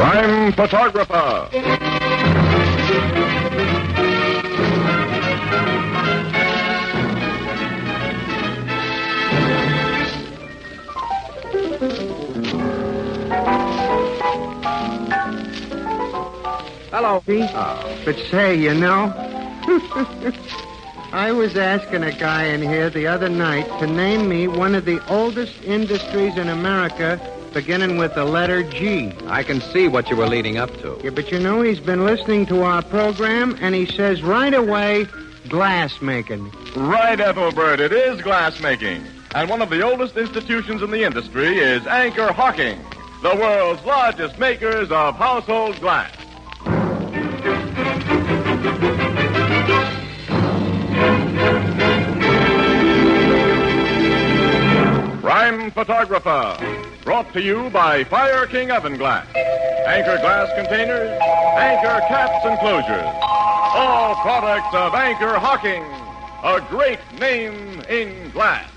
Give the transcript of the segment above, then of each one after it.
Crime Photographer. Hello, Pete. But say, you know, I was asking a guy in here the other night to name me one of the oldest industries in America beginning with the letter G. I can see what you were leading up to. Yeah, but you know, he's been listening to our program, and he says right away, glass making. Right, Ethelbert, it is glass making. And one of the oldest institutions in the industry is Anchor Hocking, the world's largest makers of household glass. Crime Photographer, brought to you by Fire King Oven Glass. Anchor glass containers, Anchor caps and closures. All products of Anchor Hocking, a great name in glass.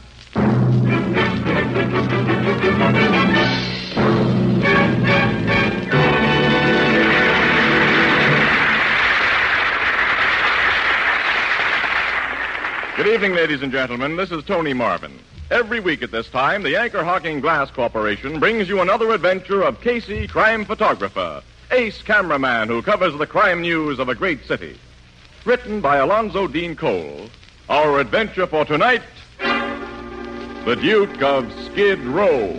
Good evening, ladies and gentlemen. This is Tony Marvin. Every week at this time, the Anchor Hocking Glass Corporation brings you another adventure of Casey, crime photographer, ace cameraman who covers the crime news of a great city. Written by Alonzo Dean Cole, our adventure for tonight, The Duke of Skid Row.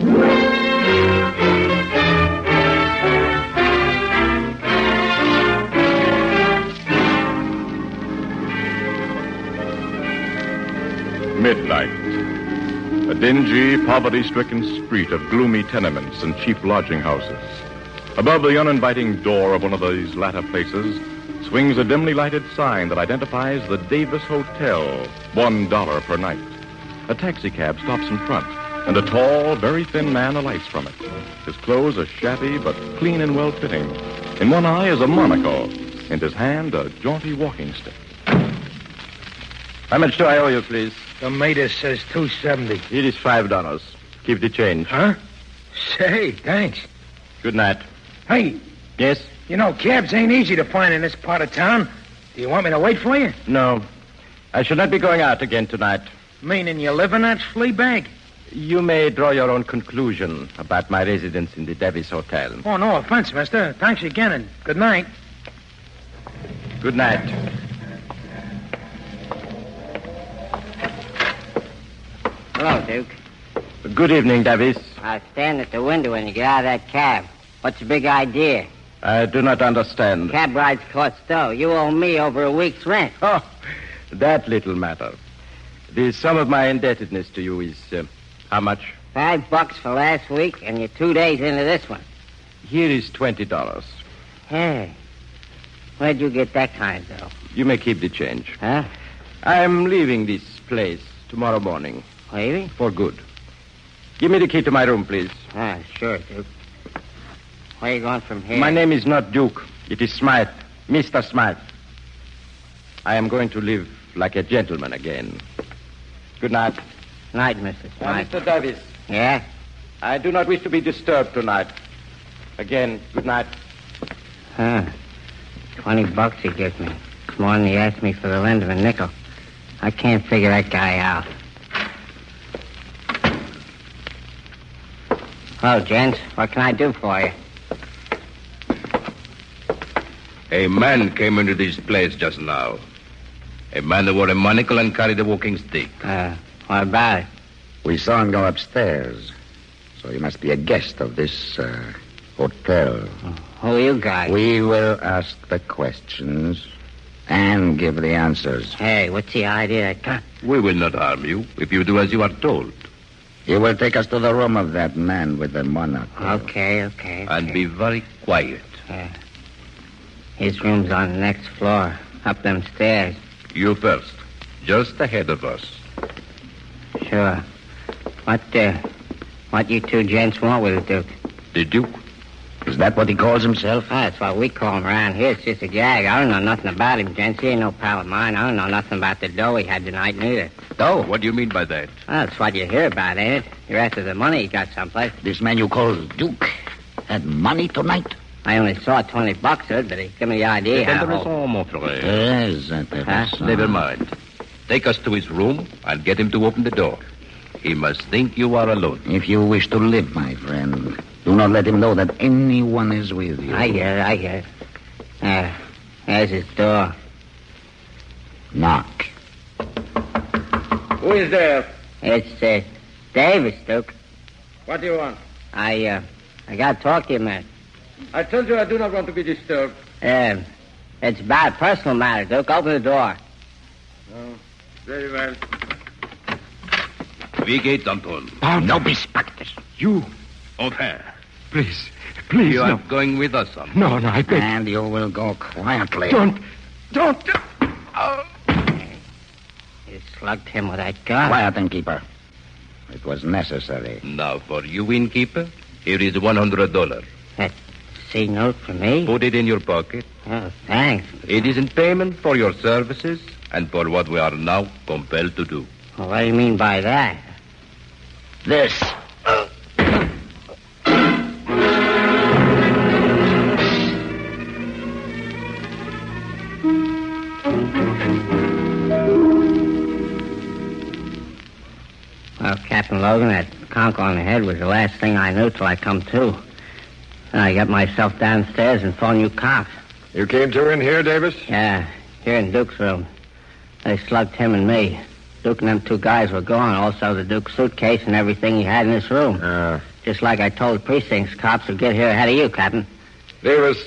Midnight. A dingy, poverty-stricken street of gloomy tenements and cheap lodging houses. Above the uninviting door of one of these latter places swings a dimly lighted sign that identifies the Davis Hotel, $1 per night. A taxicab stops in front, and a tall, very thin man alights from it. His clothes are shabby but clean and well-fitting. In one eye is a monocle, in his hand a jaunty walking stick. How much do I owe you, please? The meter says $2.70. Here is $5. Keep the change. Huh? Say, thanks. Good night. Hey, Yes? you know, cabs ain't easy to find in this part of town. Do you want me to wait for you? No. I shall not be going out again tonight. Meaning you live in that flea bag? You may draw your own conclusion about my residence in the Davis Hotel. Oh, no offense, mister. Thanks again, and good night. Good night. Hello, Duke. Good evening, Davis. Stand at the window when you get out of that cab. What's the big idea? I do not understand. Cab rides cost dough. You owe me over a week's rent. Oh, that little matter. The sum of my indebtedness to you is, how much? $5 for last week, and you're 2 days into this one. Here is $20. Hey, where'd you get that kind of dough? You may keep the change. Huh? I'm leaving this place tomorrow morning. Leaving? For good. Give me the key to my room, please. Ah, sure, Duke. Where are you going from here? My name is not Duke. It is Smythe. Mr. Smythe. I am going to live like a gentleman again. Good night. Night, Mrs. Smythe. Mr. Davis. Yeah? I do not wish to be disturbed tonight. Again, good night. Huh. $20 he gives me. It's more than he asked me for the lend of a nickel. I can't figure that guy out. Hello, gents. What can I do for you? A man came into this place just now. A man that wore a monocle and carried a walking stick. What about it? We saw him go upstairs. So he must be a guest of this hotel. Who are you guys? We will ask the questions and give the answers. Hey, what's the idea? We will not harm you if you do as you are told. You will take us to the room of that man with the monocle. Okay. And be very quiet. His room's on the next floor, up them stairs. You first. Just ahead of us. Sure. What you two gents want with the Duke? The Duke? Is that what he calls himself? That's what we call him around here. It's just a gag. I don't know nothing about him, gents. He ain't no pal of mine. I don't know nothing about the dough he had tonight, neither. Dough? What do you mean by that? Well, that's what you hear about, ain't it? You're after the money he got someplace. This man you call Duke had money tonight? I only saw $20, sir, but he gave me the idea. Intéressant, mon frère. Très intéressant. Never mind. Take us to his room and get him to open the door. He must think you are alone. If you wish to live, my friend, do not let him know that anyone is with you. I hear. There's his door. Knock. Who is there? It's Davis, Duke. What do you want? I got to talk to you, man. I told you I do not want to be disturbed. It's about a personal matter, Duke. Open the door. Oh, very well. Wie geht, Anton? Oh, no bespectacles. You. Enfin. Please, You no. are going with us, Anton. No, I beg. And you will go quietly. Don't. You slugged him with that gun. Quiet, innkeeper. It was necessary. Now, for you, innkeeper, here is $100. That C note for me? Put it in your pocket. Oh, thanks. It is in payment for your services and for what we are now compelled to do. Well, what do you mean by that? This. Well, Captain Logan, that conk on the head was the last thing I knew till I come to. And I got myself downstairs and phoned you cops. You came to in here, Davis? Yeah, here in Duke's room. They slugged him and me. Duke and them two guys were gone, also the Duke's suitcase and everything he had in this room. Just like I told the precinct's cops to get here ahead of you, Captain. Davis,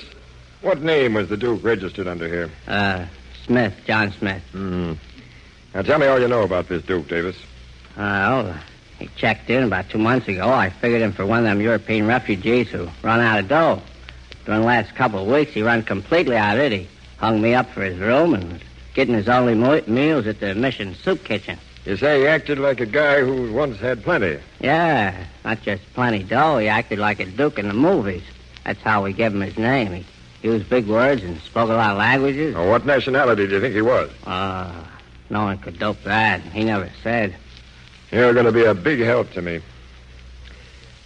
what name was the Duke registered under here? Smith, John Smith. Now, tell me all you know about this Duke, Davis. He checked in about 2 months ago. I figured him for one of them European refugees who run out of dough. During the last couple of weeks, he run completely out of it. He hung me up for his room and was getting his only meals at the mission soup kitchen. You say he acted like a guy who once had plenty. Yeah, not just plenty dough. He acted like a Duke in the movies. That's how we gave him his name. He used big words and spoke a lot of languages. Now, what nationality do you think he was? No one could dope that. He never said. You're going to be a big help to me.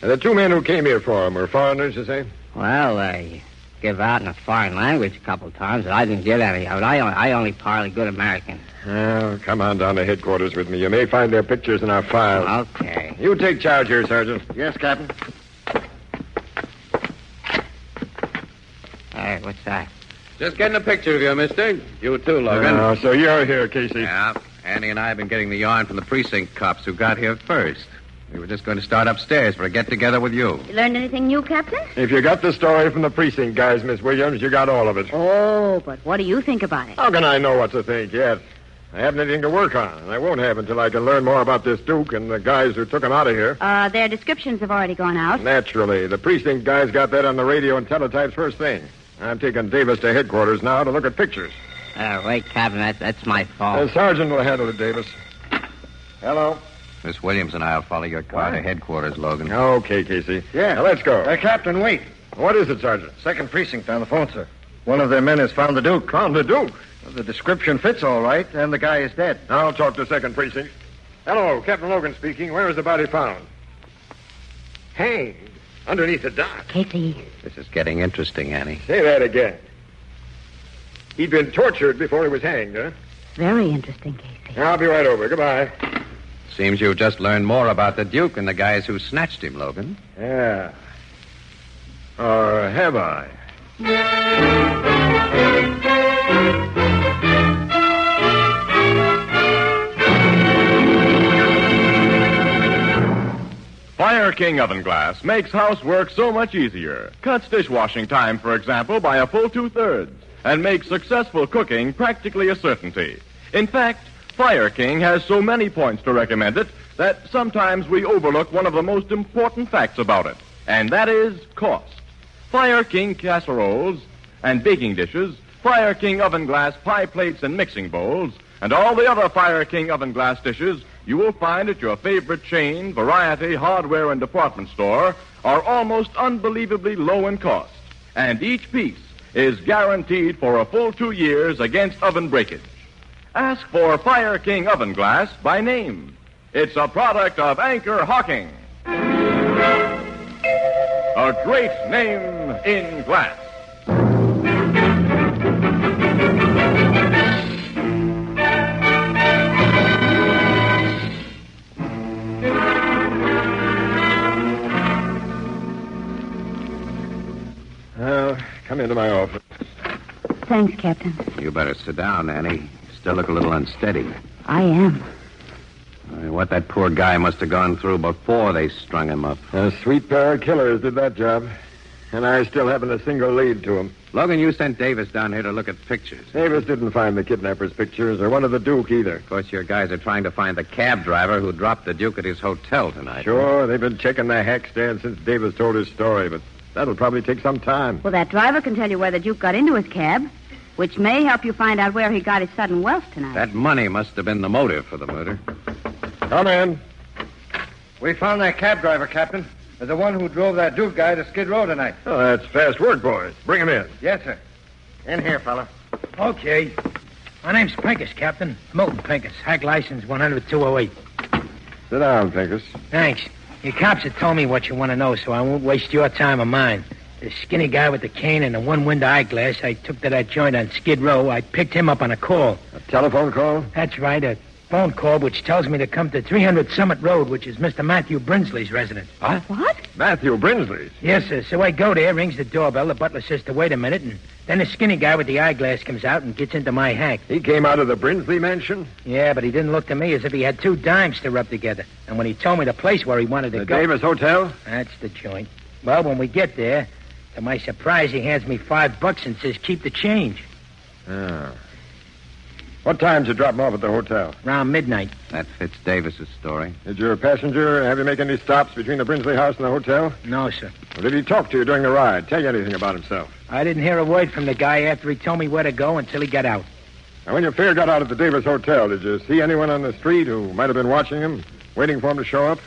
And the two men who came here for him were foreigners, you say? Well, they give out in a foreign language a couple of times, but I didn't get any of it. I only parley good American. Well, come on down to headquarters with me. You may find their pictures in our files. Okay. You take charge here, Sergeant. Yes, Captain. All right, what's that? Just getting a picture of you, mister. You too, Logan. Oh, so you're here, Casey. Yeah. Annie and I have been getting the yarn from the precinct cops who got here first. We were just going to start upstairs for a get-together with you. You learned anything new, Captain? If you got the story from the precinct guys, Miss Williams, you got all of it. Oh, but what do you think about it? How can I know what to think yet? I haven't anything to work on, and I won't have until I can learn more about this Duke and the guys who took him out of here. Their descriptions have already gone out. Naturally. The precinct guys got that on the radio and teletypes first thing. I'm taking Davis to headquarters now to look at pictures. Wait, Captain, that's my fault. The sergeant will handle it, Davis. Hello. Miss Williams and I will follow your car to headquarters, Logan. Okay, Casey. Yeah. Now, let's go. Captain, wait. What is it, Sergeant? Second precinct on the phone, sir. One of their men has found the Duke. Found the Duke. Well, the description fits all right, and the guy is dead. I'll talk to second precinct. Hello, Captain Logan speaking. Where is the body found? Hanged. Underneath the dock. Casey. This is getting interesting, Annie. Say that again. He'd been tortured before he was hanged, huh? Very interesting, Casey. I'll be right over. Goodbye. Seems you've just learned more about the Duke and the guys who snatched him, Logan. Yeah. Or have I? Fire King Oven Glass makes housework so much easier. Cuts dishwashing time, for example, by a full 2/3, and makes successful cooking practically a certainty. In fact, Fire King has so many points to recommend it that sometimes we overlook one of the most important facts about it, and that is cost. Fire King casseroles and baking dishes, Fire King Oven Glass pie plates and mixing bowls, and all the other Fire King Oven Glass dishes you will find at your favorite chain, variety, hardware, and department store are almost unbelievably low in cost. And each piece is guaranteed for a full 2 years against oven breakage. Ask for Fire King Oven Glass by name. It's a product of Anchor Hocking. A great name in glass. come into my office. Thanks, Captain. You better sit down, Annie. You still look a little unsteady. I am. What that poor guy must have gone through before they strung him up. A sweet pair of killers did that job. And I still haven't a single lead to him. Logan, you sent Davis down here to look at pictures. Davis didn't find the kidnapper's pictures or one of the Duke either. Of course, your guys are trying to find the cab driver who dropped the Duke at his hotel tonight. Sure, they've been checking the hack stand since Davis told his story, but that'll probably take some time. Well, that driver can tell you where the Duke got into his cab, which may help you find out where he got his sudden wealth tonight. That money must have been the motive for the murder. Come in. We found that cab driver, Captain. The one who drove that Duke guy to Skid Row tonight. Oh, that's fast work, boys. Bring him in. Yes, sir. In here, fella. Okay. My name's Pincus, Captain. Milton Pincus. Hack license 100-208. Sit down, Pincus. Thanks. Your cops have told me what you want to know, so I won't waste your time or mine. The skinny guy with the cane and the one-window eyeglass I took to that joint on Skid Row, I picked him up on a call. A telephone call? That's right, a phone call which tells me to come to 300 Summit Road, which is Mr. Matthew Brinsley's residence. What? Matthew Brinsley's? Yes, sir. So I go there, rings the doorbell, the butler says to wait a minute, and then the skinny guy with the eyeglass comes out and gets into my hack. He came out of the Brinsley mansion? Yeah, but he didn't look to me as if he had two dimes to rub together. And when he told me the place where he wanted to The go... Davis Hotel? That's the joint. Well, when we get there, to my surprise, he hands me $5 and says, keep the change. Ah. What time did you drop him off at the hotel? Around midnight. That fits Davis's story. Did your passenger have you make any stops between the Brinsley house and the hotel? No, sir. Or did he talk to you during the ride? Tell you anything about himself? I didn't hear a word from the guy after he told me where to go until he got out. Now, when your fare got out at the Davis Hotel, did you see anyone on the street who might have been watching him, waiting for him to show up?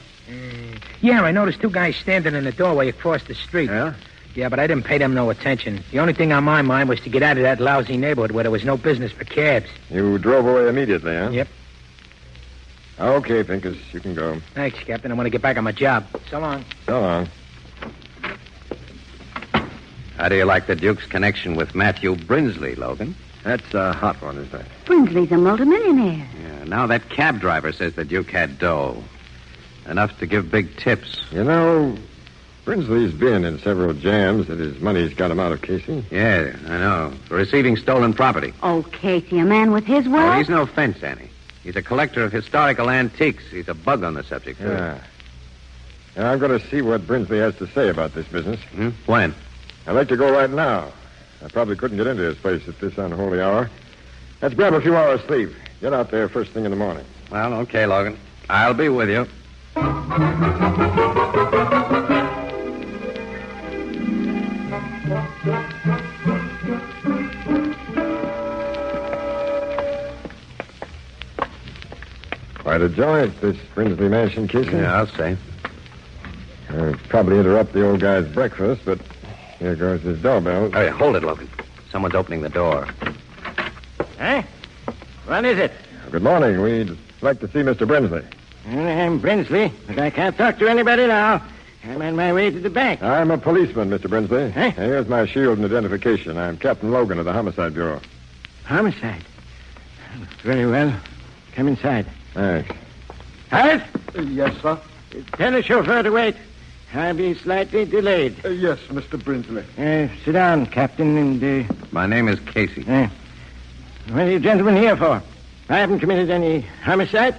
Yeah, I noticed two guys standing in the doorway across the street. Yeah? Yeah, but I didn't pay them no attention. The only thing on my mind was to get out of that lousy neighborhood where there was no business for cabs. You drove away immediately, huh? Yep. Okay, Pincus, you can go. Thanks, Captain. I want to get back on my job. So long. So long. How do you like the Duke's connection with Matthew Brinsley, Logan? That's a hot one, isn't it? Brinsley's a multimillionaire. Yeah, now that cab driver says the Duke had dough. Enough to give big tips. You know, Brinsley's been in several jams that his money's got him out of, Casey. Yeah, I know. For receiving stolen property. Oh, Casey, a man with his Oh, wealth? he's no fence, Annie. He's a collector of historical antiques. He's a bug on the subject, too. Yeah. Now, I'm going to see what Brinsley has to say about this business. When? I'd like to go right now. I probably couldn't get into his place at this unholy hour. Let's grab a few hours' sleep. Get out there first thing in the morning. Well, okay, Logan. I'll be with you. Quite a joint, this Brinsley mansion, Casey. Yeah, I'll say. I'll probably interrupt the old guy's breakfast, but here goes his doorbell. Hey, hold it, Logan. Someone's opening the door. Huh? What is it? Good morning. We'd like to see Mr. Brinsley. I'm Brinsley, but I can't talk to anybody now. I'm on my way to the bank. I'm a policeman, Mr. Brinsley. Huh? Here's my shield and identification. I'm Captain Logan of the Homicide Bureau. Homicide. Very well. Come inside. Thanks. Hart? Yes, sir. Tell the chauffeur to wait. I'll be slightly delayed. Yes, Mr. Brinsley. Sit down, Captain, and... My name is Casey. What are you gentlemen here for? I haven't committed any homicide.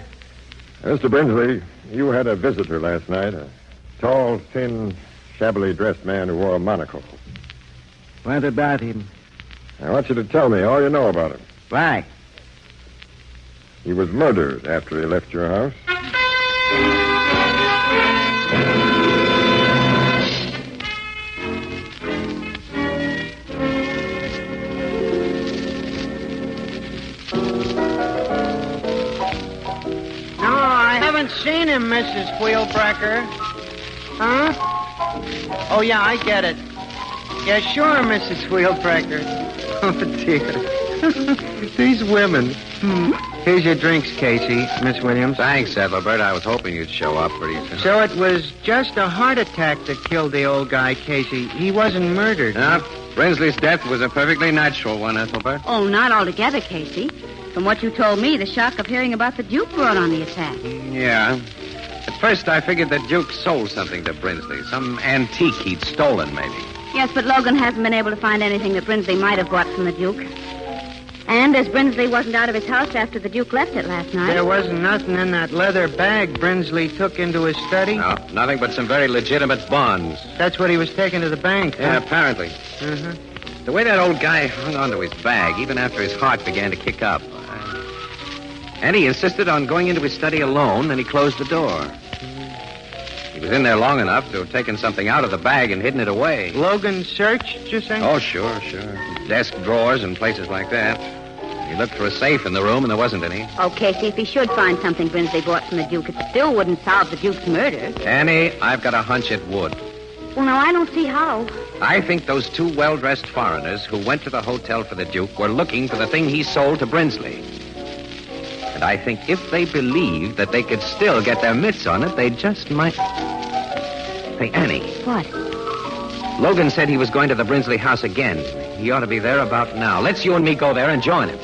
Mr. Brinsley, you had a visitor last night. A tall, thin, shabbily dressed man who wore a monocle. What about him? I want you to tell me all you know about him. Why? He was murdered after he left your house. No, I haven't seen him, Mrs. Wheelbreaker. Huh? Oh, yeah, I get it. Yeah, sure, Mrs. Wheelbreaker. Oh, dear. These women. Here's your drinks, Casey, Miss Williams. Thanks, Ethelbert. I was hoping you'd show up pretty soon. So it was just a heart attack that killed the old guy, Casey. He wasn't murdered. No, Brinsley's death was a perfectly natural one, Ethelbert. Oh, not altogether, Casey. From what you told me, the shock of hearing about the Duke brought on the attack. Yeah. At first, I figured that Duke sold something to Brinsley. Some antique he'd stolen, maybe. Yes, but Logan hasn't been able to find anything that Brinsley might have bought from the Duke. And as Brinsley wasn't out of his house after the Duke left it last night. There wasn't nothing in that leather bag Brinsley took into his study? No, nothing but some very legitimate bonds. That's what he was taking to the bank, huh? Yeah, apparently. Mm-hmm. The way that old guy hung onto his bag, even after his heart began to kick up. And he insisted on going into his study alone, and he closed the door. He was in there long enough to have taken something out of the bag and hidden it away. Logan searched, you say? Oh, sure. Desk drawers and places like that. He looked for a safe in the room, and there wasn't any. Oh, Casey, if he should find something Brinsley bought from the Duke, it still wouldn't solve the Duke's murder. Annie, I've got a hunch it would. Well, now, I don't see how. I think those two well-dressed foreigners who went to the hotel for the Duke were looking for the thing he sold to Brinsley. And I think if they believed that they could still get their mitts on it, they just might... Hey, Annie. What? Logan said he was going to the Brinsley house again. He ought to be there about now. Let's you and me go there and join him.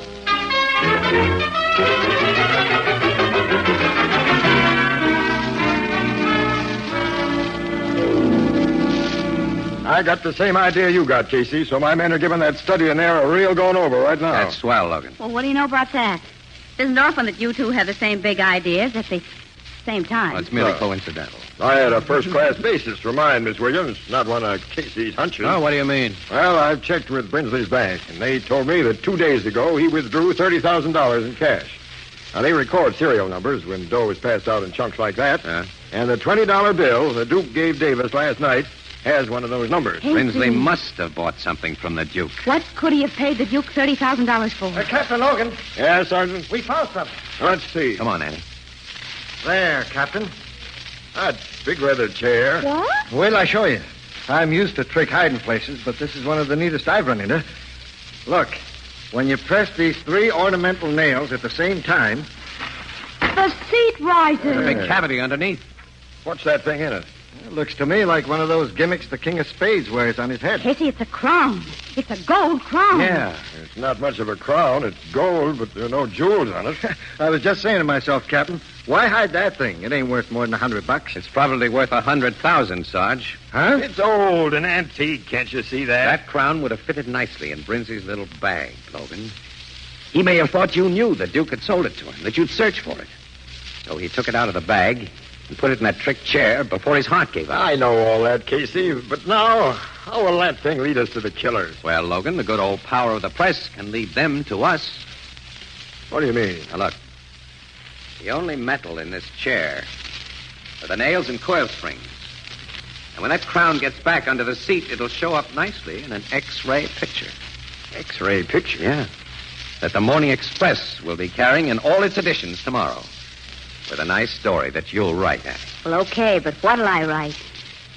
I got the same idea you got, Casey, so my men are giving that study in there a real going over right now. That's swell, Logan. Well, what do you know about that? It isn't often that you two have the same big ideas at the same time. Well, it's merely coincidental. I had a first-class basis for mine, Miss Williams, not one of Casey's hunches. Oh, what do you mean? Well, I've checked with Brinsley's bank, and they told me that 2 days ago he withdrew $30,000 in cash. Now, they record serial numbers when dough is passed out in chunks like that. And the $20 bill the Duke gave Davis last night has one of those numbers. Brinsley must have bought something from the Duke. What could he have paid the Duke $30,000 for? Captain Logan. Yeah, Sergeant? We found something. Let's see. Come on, Annie. There, Captain. That big leather chair. What? Wait till I show you. I'm used to trick hiding places, but this is one of the neatest I've run into. Look, when you press these 3 ornamental nails at the same time... The seat rises. There's a big cavity underneath. What's that thing in it? It looks to me like one of those gimmicks the King of Spades wears on his head. Casey, it's a crown. It's a gold crown. Yeah. It's not much of a crown. It's gold, but there are no jewels on it. I was just saying to myself, Captain, why hide that thing? It ain't worth more than $100. It's probably worth $100,000, Sarge. Huh? It's old and antique. Can't you see that? That crown would have fitted nicely in Brinsley's little bag, Logan. He may have thought you knew the Duke had sold it to him, that you'd search for it. So he took it out of the bag and put it in that trick chair before his heart gave out. I know all that, Casey, but now, how will that thing lead us to the killers? Well, Logan, the good old power of the press can lead them to us. What do you mean? Now, look. The only metal in this chair are the nails and coil springs. And when that crown gets back under the seat, it'll show up nicely in an X-ray picture. X-ray picture? Yeah. That the Morning Express will be carrying in all its editions tomorrow. With a nice story that you'll write, Annie. Well, okay, but what'll I write?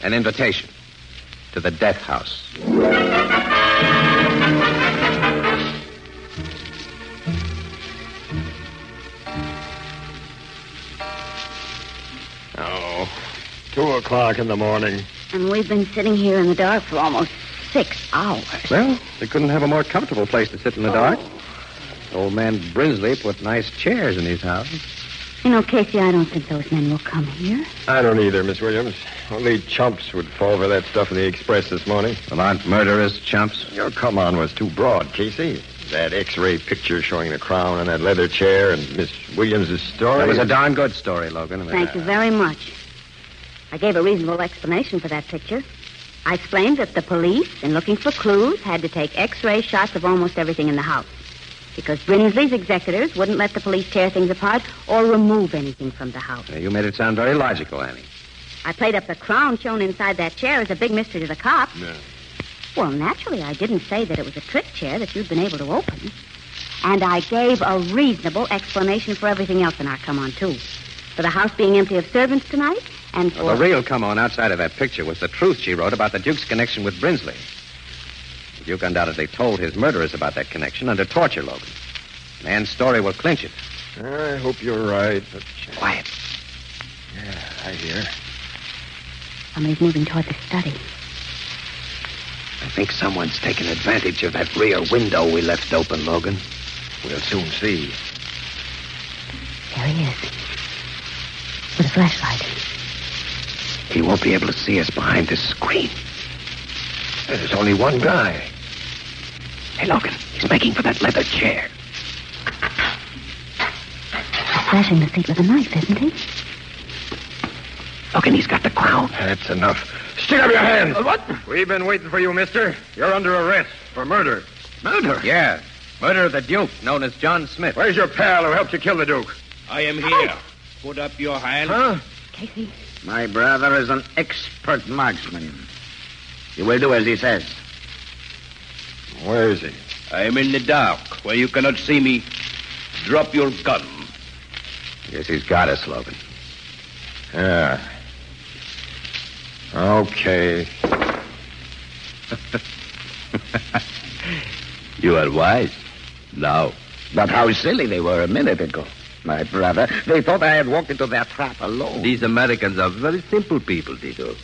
An invitation to the death house. Oh, 2 o'clock in the morning. And we've been sitting here in the dark for almost 6 hours. Well, they couldn't have a more comfortable place to sit in the dark. Old man Brinsley put nice chairs in his house. You know, Casey, I don't think those men will come here. I don't either, Miss Williams. Only chumps would fall for that stuff in the Express this morning. Well, aren't murderers chumps? Your come on was too broad, Casey. That X-ray picture showing the crown and that leather chair and Miss Williams' story. That was a darn good story, Logan. Thank you very much. I gave a reasonable explanation for that picture. I explained that the police, in looking for clues, had to take X-ray shots of almost everything in the house. Because Brinsley's executors wouldn't let the police tear things apart or remove anything from the house. You made it sound very logical, Annie. I played up the crown shown inside that chair as a big mystery to the cops. No. Well, naturally, I didn't say that it was a trick chair that you'd been able to open. And I gave a reasonable explanation for everything else in our come-on, too. For the house being empty of servants tonight, and for... Well, the real come-on outside of that picture was the truth she wrote about the Duke's connection with Brinsley. The Duke undoubtedly told his murderers about that connection under torture, Logan. Man's story will clinch it. I hope you're right, but... Quiet. Yeah, I hear. Somebody's moving toward the study. I think someone's taken advantage of that rear window we left open, Logan. We'll soon see. There he is. With a flashlight. He won't be able to see us behind this screen. There's only one guy. Hey, Logan, he's making for that leather chair. Slashing the seat with a knife, isn't he? Logan, he's got the crown. That's enough. Stick up your hands. What? We've been waiting for you, mister. You're under arrest for murder. Murder? Yeah. Murder of the Duke, known as John Smith. Where's your pal who helped you kill the Duke? I am here. Put up your hand. Huh? Casey. My brother is an expert marksman. You will do as he says. Where is he? I am in the dark, where you cannot see me. Drop your gun. Guess he's got us, Logan. Yeah. Okay. You are wise. Now. But how silly they were a minute ago. My brother, they thought I had walked into their trap alone. These Americans are very simple people, Tito.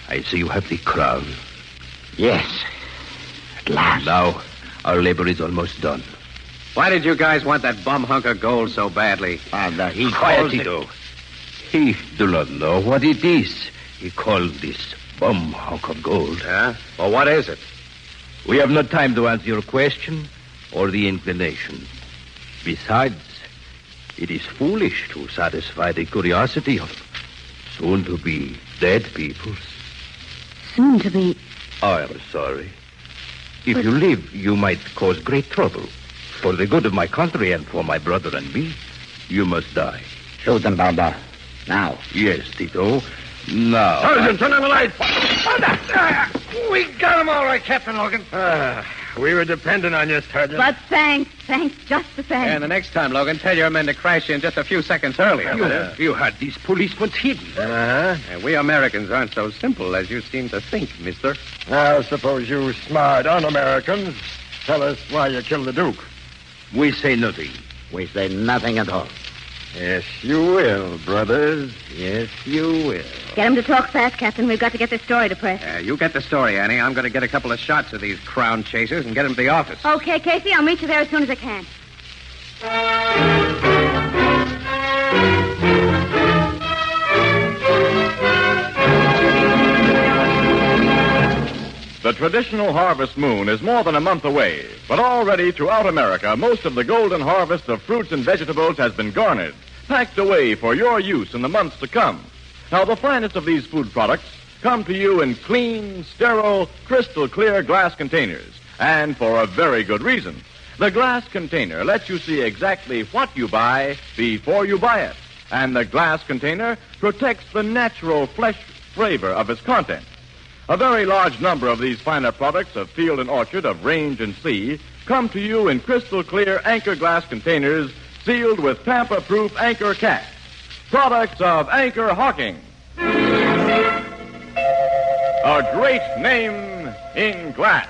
I see you have the crown. Yes. At last. Now, our labor is almost done. Why did you guys want that bum hunk of gold so badly? Father, he Quiet, calls it... Tito. He do not know what it is. He called this bum hunk of gold. Yeah? Well, what is it? We have no time to answer your question or the inclination. Besides, it is foolish to satisfy the curiosity of soon-to-be dead peoples. Soon to be... I am sorry. If you live, you might cause great trouble. For the good of my country and for my brother and me, you must die. Shoot them, Baba. Now. Yes, Tito. Now. Sergeant, turn on the lights. We got him all right, Captain Logan. We were depending on you, Sergeant. But thanks just the same. And the next time, Logan, tell your men to crash in just a few seconds earlier. You had these policemen hidden. Uh-huh. And we Americans aren't so simple as you seem to think, mister. Now, suppose you smart un-Americans tell us why you killed the Duke. We say nothing. We say nothing at all. Yes, you will, brothers. Yes, you will. Get him to talk fast, Captain. We've got to get this story to press. You get the story, Annie. I'm going to get a couple of shots of these crown chasers and get them to the office. Okay, Casey, I'll meet you there as soon as I can. The traditional harvest moon is more than a month away, but already throughout America, most of the golden harvest of fruits and vegetables has been garnered, packed away for your use in the months to come. Now, the finest of these food products come to you in clean, sterile, crystal clear glass containers, and for a very good reason. The glass container lets you see exactly what you buy before you buy it, and the glass container protects the natural flesh flavor of its contents. A very large number of these finer products of field and orchard, of range and sea, come to you in crystal clear Anchor glass containers sealed with tamper-proof Anchor caps. Products of Anchor Hawking. A great name in glass.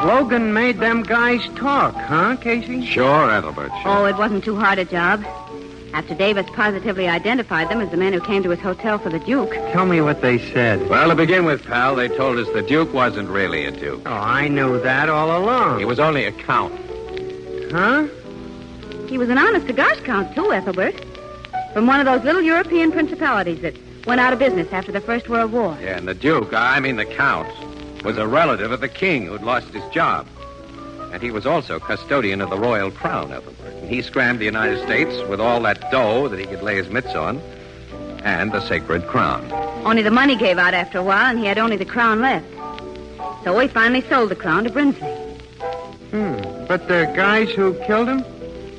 Logan made them guys talk, huh, Casey? Sure, Ethelbert. Sure. Oh, it wasn't too hard a job. After Davis positively identified them as the men who came to his hotel for the Duke. Tell me what they said. Well, to begin with, pal, they told us the Duke wasn't really a Duke. Oh, I knew that all along. He was only a count. Huh? He was an honest-to-gosh count, too, Ethelbert. From one of those little European principalities that went out of business after the First World War. Yeah, and the Duke, the Count, was a relative of the king who'd lost his job. And he was also custodian of the royal crown, Ethelbert. And he scrammed the United States with all that dough that he could lay his mitts on, and the sacred crown. Only the money gave out after a while, and he had only the crown left. So he finally sold the crown to Brinsley. But the guys who killed him?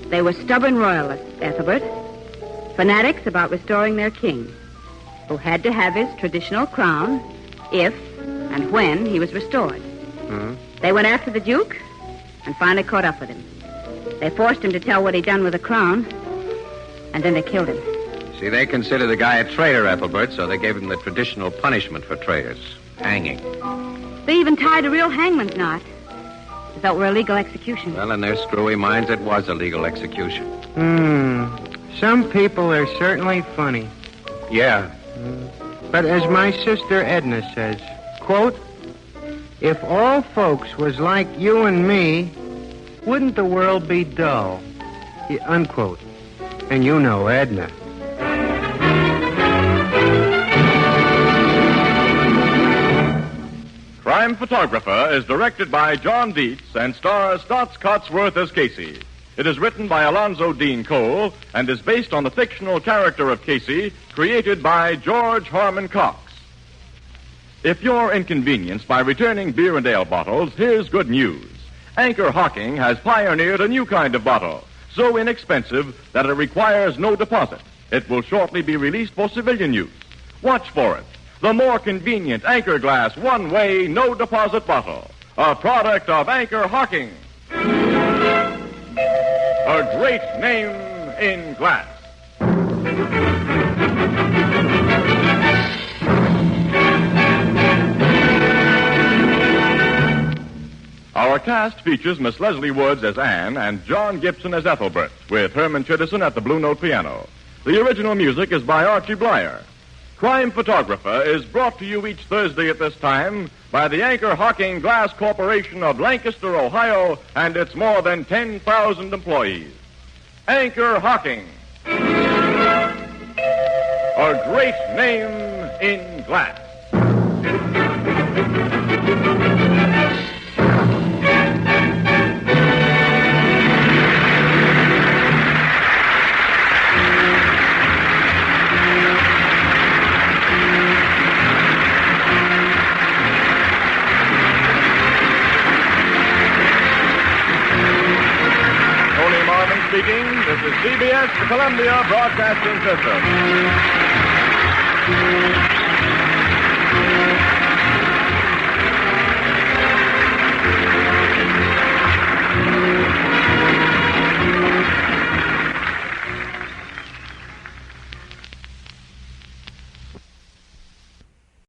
They were stubborn royalists, Ethelbert. Fanatics about restoring their king, who had to have his traditional crown if and when he was restored. They went after the Duke and finally caught up with him. They forced him to tell what he'd done with the crown, and then they killed him. See, they considered the guy a traitor, Ethelbert, so they gave him the traditional punishment for traitors, hanging. They even tied a real hangman's knot, as though it were a legal execution. Well, in their screwy minds, it was a legal execution. Some people are certainly funny. Yeah. But as my sister Edna says, quote, If all folks was like you and me, wouldn't the world be dull? Unquote. And you know Edna. Crime Photographer is directed by John Dietz and stars Stotts Cotsworth as Casey. It is written by Alonzo Dean Cole and is based on the fictional character of Casey created by George Harmon Cox. If you're inconvenienced by returning beer and ale bottles, here's good news. Anchor Hocking has pioneered a new kind of bottle, so inexpensive that it requires no deposit. It will shortly be released for civilian use. Watch for it. The more convenient Anchor Glass one-way, no-deposit bottle. A product of Anchor Hocking. A great name in glass. Our cast features Miss Leslie Woods as Anne and John Gibson as Ethelbert, with Herman Chittison at the Blue Note piano. The original music is by Archie Blyer. Crime Photographer is brought to you each Thursday at this time by the Anchor Hocking Glass Corporation of Lancaster, Ohio, and its more than 10,000 employees. Anchor Hocking. A great name in glass. Speaking, this is CBS, the Columbia Broadcasting System.